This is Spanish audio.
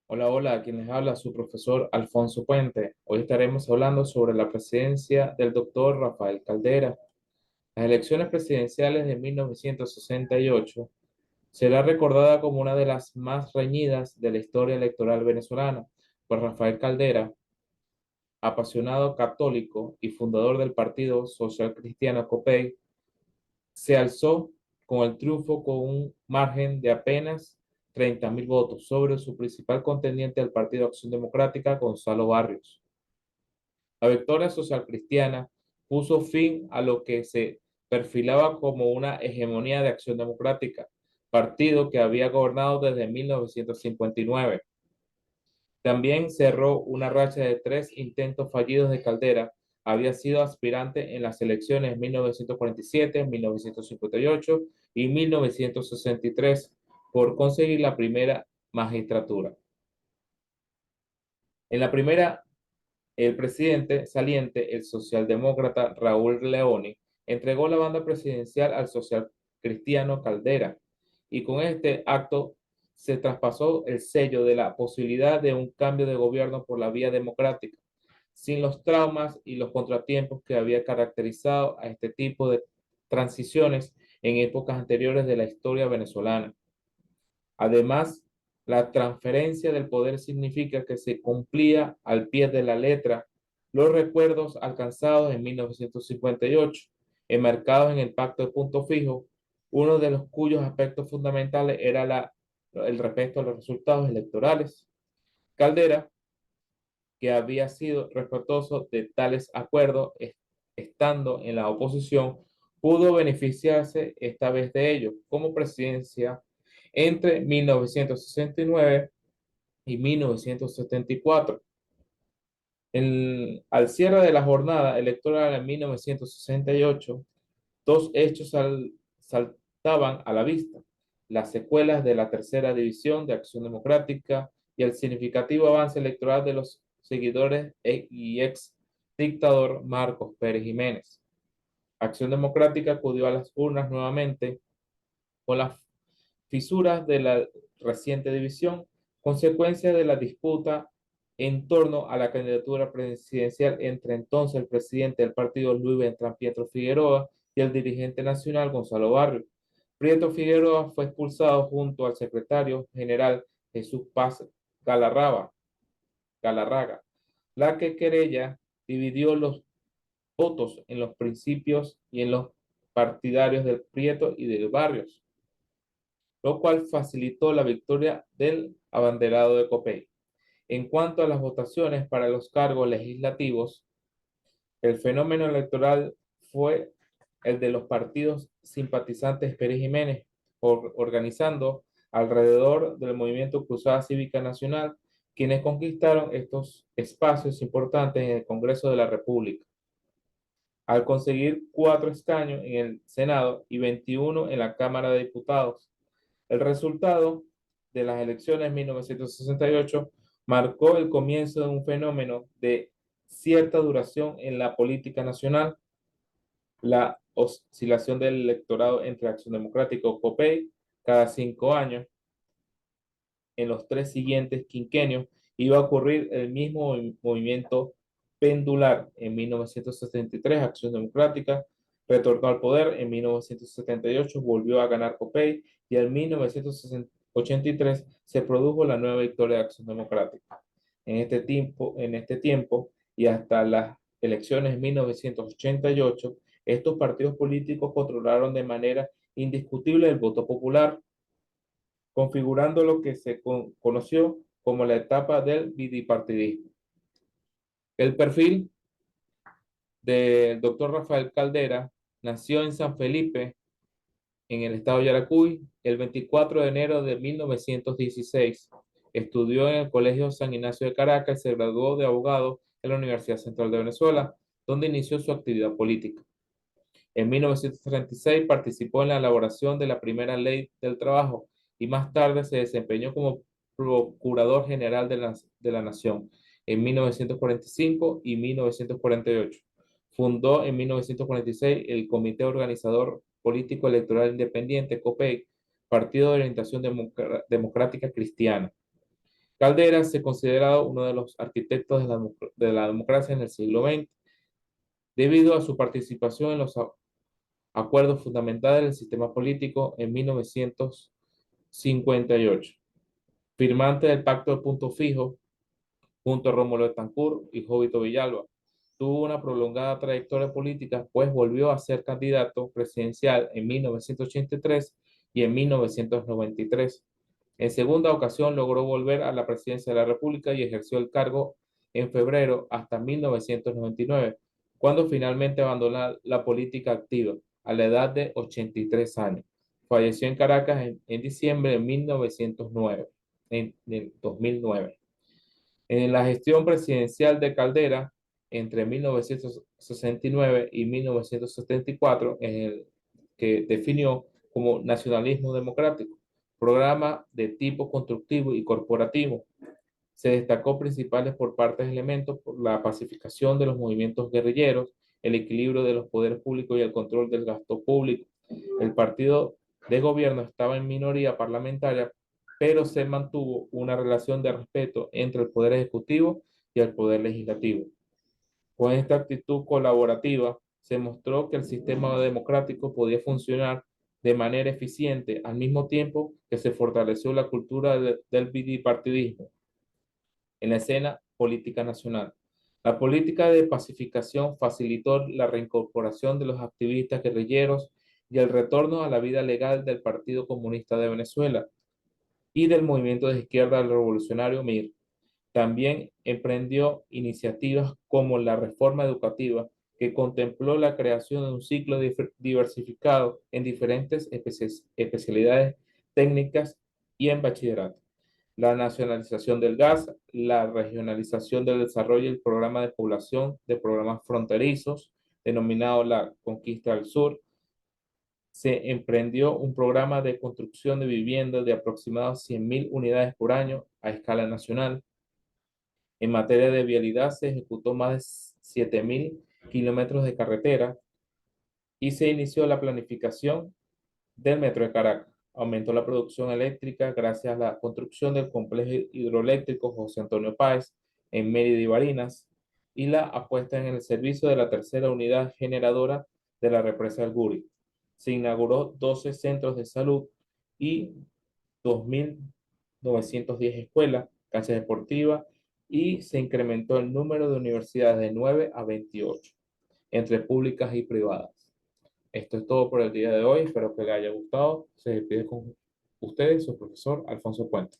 Hola, hola, quien les habla, su profesor Alfonso Puente. Hoy estaremos hablando sobre la presidencia del doctor Rafael Caldera. Las elecciones presidenciales de 1968 será recordada como una de las más reñidas de la historia electoral venezolana, pues Rafael Caldera, apasionado católico y fundador del Partido Social Cristiano COPEI, se alzó con el triunfo con un margen de apenas 30.000 votos sobre su principal contendiente del Partido Acción Democrática, Gonzalo Barrios. La victoria social cristiana puso fin a lo que se perfilaba como una hegemonía de Acción Democrática, partido que había gobernado desde 1959. También cerró una racha de tres intentos fallidos de Caldera. Había sido aspirante en las elecciones de 1947, 1958 y 1963 por conseguir la primera magistratura. En la primera, el presidente saliente, el socialdemócrata Raúl Leoni, entregó la banda presidencial al socialcristiano Caldera, y con este acto se traspasó el sello de la posibilidad de un cambio de gobierno por la vía democrática, sin los traumas y los contratiempos que había caracterizado a este tipo de transiciones en épocas anteriores de la historia venezolana. Además, la transferencia del poder significa que se cumplía al pie de la letra los recuerdos alcanzados en 1958, enmarcados en el Pacto de Punto Fijo, uno de los cuyos aspectos fundamentales era el respeto a los resultados electorales. Caldera, que había sido respetuoso de tales acuerdos estando en la oposición, pudo beneficiarse esta vez de ello como presidencia entre 1969 y 1974. Al cierre de la jornada electoral en 1968, dos hechos saltaban a la vista: las secuelas de la tercera división de Acción Democrática y el significativo avance electoral de los seguidores y ex dictador Marcos Pérez Jiménez. Acción Democrática acudió a las urnas nuevamente con las fisuras de la reciente división, consecuencia de la disputa en torno a la candidatura presidencial entre entonces el presidente del partido Luis Beltrán Pietro Figueroa y el dirigente nacional Gonzalo Barrios. Prieto Figueroa fue expulsado junto al secretario general Jesús Paz Galarraga. Galarraga. La que querella dividió los votos en los principios y en los partidarios del Prieto y del Barrios, lo cual facilitó la victoria del abanderado de Copey. En cuanto a las votaciones para los cargos legislativos, el fenómeno electoral fue el de los partidos simpatizantes Pérez Jiménez, organizando alrededor del movimiento Cruzada Cívica Nacional, quienes conquistaron estos espacios importantes en el Congreso de la República, al conseguir 4 escaños en el Senado y 21 en la Cámara de Diputados. El resultado de las elecciones de 1968 marcó el comienzo de un fenómeno de cierta duración en la política nacional: la oscilación del electorado entre Acción Democrática o COPEI cada 5 años. En los tres siguientes quinquenios iba a ocurrir el mismo movimiento pendular. En 1973, Acción Democrática retornó al poder; en 1978 volvió a ganar COPEI y en 1983 se produjo la nueva victoria de Acción Democrática. En este tiempo y hasta las elecciones de 1988, estos partidos políticos controlaron de manera indiscutible el voto popular, configurando lo que se conoció como la etapa del bipartidismo. El perfil del doctor Rafael Caldera: nació en San Felipe, en el estado de Yaracuy, el 24 de enero de 1916. Estudió en el Colegio San Ignacio de Caracas y se graduó de abogado en la Universidad Central de Venezuela, donde inició su actividad política. En 1936 participó en la elaboración de la primera ley del trabajo y más tarde se desempeñó como Procurador General de la Nación en 1945 y 1948. Fundó en 1946 el Comité Organizador Político Electoral Independiente, COPEI, Partido de Orientación Democrática Cristiana. Caldera se considera uno de los arquitectos de la democracia en el siglo XX, debido a su participación en los acuerdos fundamentales del sistema político en 1958, firmante del Pacto de Punto Fijo junto a Rómulo Betancourt y Jovito Villalba. Tuvo una prolongada trayectoria política, pues volvió a ser candidato presidencial en 1983 y en 1993. En segunda ocasión logró volver a la presidencia de la República y ejerció el cargo en febrero hasta 1999, cuando finalmente abandonó la política activa a la edad de 83 años. Falleció en Caracas en diciembre de 1909, en 2009. En la gestión presidencial de Caldera, entre 1969 y 1974, en el que definió como nacionalismo democrático, programa de tipo constructivo y corporativo. Se destacó principales por partes elementos por la pacificación de los movimientos guerrilleros, el equilibrio de los poderes públicos y el control del gasto público. El partido de gobierno estaba en minoría parlamentaria, pero se mantuvo una relación de respeto entre el poder ejecutivo y el poder legislativo. Con esta actitud colaborativa, se mostró que el sistema democrático podía funcionar de manera eficiente al mismo tiempo que se fortaleció la cultura del bipartidismo en la escena política nacional. La política de pacificación facilitó la reincorporación de los activistas guerrilleros y el retorno a la vida legal del Partido Comunista de Venezuela y del movimiento de izquierda revolucionario MIR. También emprendió iniciativas como la reforma educativa, que contempló la creación de un ciclo diversificado en diferentes especialidades técnicas y en bachillerato, la nacionalización del gas, la regionalización del desarrollo y el programa de población de programas fronterizos, denominado la Conquista del Sur. Se emprendió un programa de construcción de viviendas de aproximadamente 100.000 unidades por año a escala nacional. En materia de vialidad, se ejecutó más de 7.000 kilómetros de carretera y se inició la planificación del Metro de Caracas. Aumentó la producción eléctrica gracias a la construcción del complejo hidroeléctrico José Antonio Páez en Mérida y Barinas y la apuesta en el servicio de la tercera unidad generadora de la represa del Guri. Se inauguró 12 centros de salud y 2.910 escuelas, canchas deportivas, y se incrementó el número de universidades de 9 a 28, entre públicas y privadas. Esto es todo por el día de hoy. Espero que les haya gustado. Se despide con ustedes su profesor Alfonso Puente.